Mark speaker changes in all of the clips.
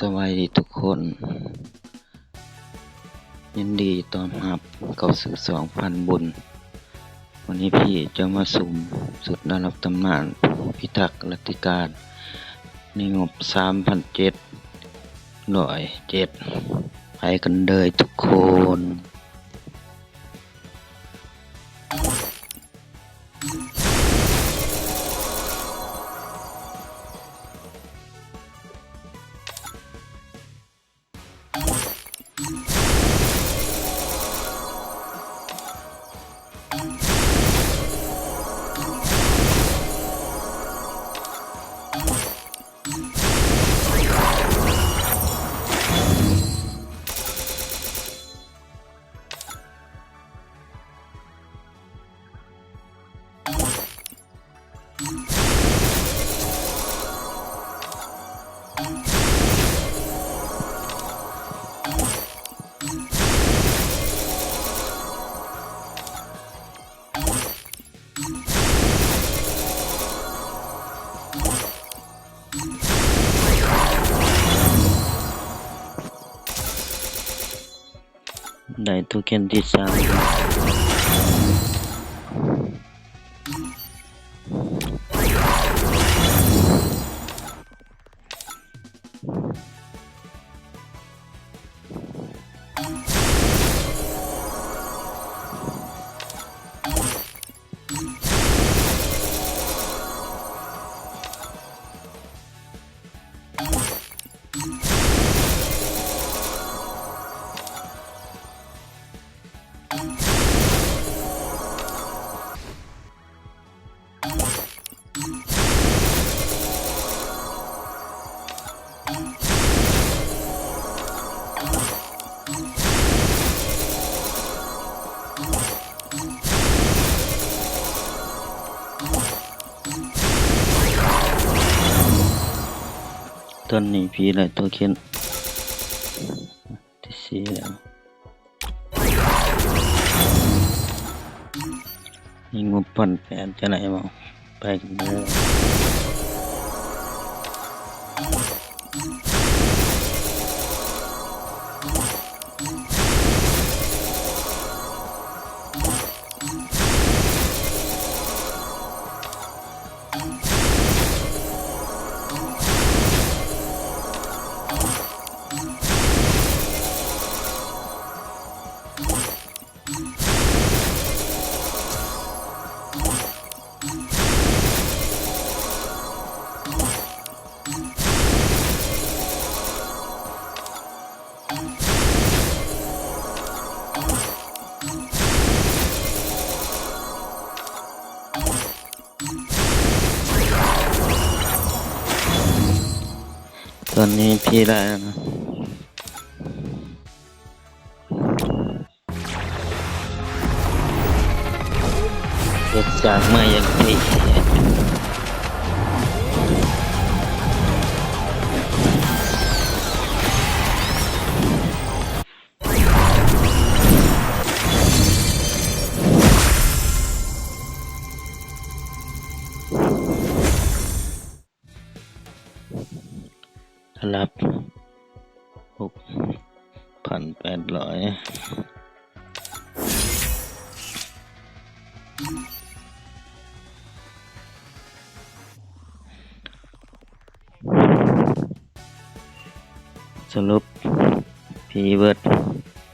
Speaker 1: สวัสดีทุกคนยินดีต้อนรับเข้าสู่2,000 บุญวันนี้พี่จะมาสุ่มสุดระดับตำนานพิทักษ์รัตติการในงบ 3,707 ไปกันเลยทุกคนได้โทเค็นที่3ตอนนี้พี่ได้โทเค็นที่4แล้วมีงบ1,800จะไหนบ้างไปกันเลยตอนนี้พี่ได้แล้วนะเกิดจากมาอย่างพี่รับ6,800สรุปพีเวิร์ด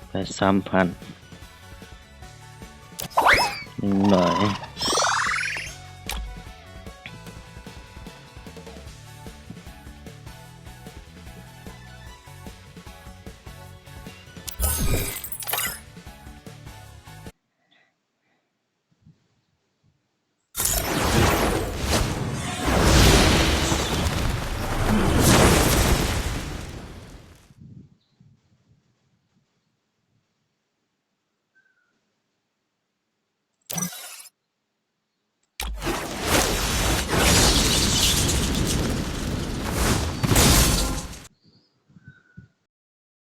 Speaker 1: ไป 3,100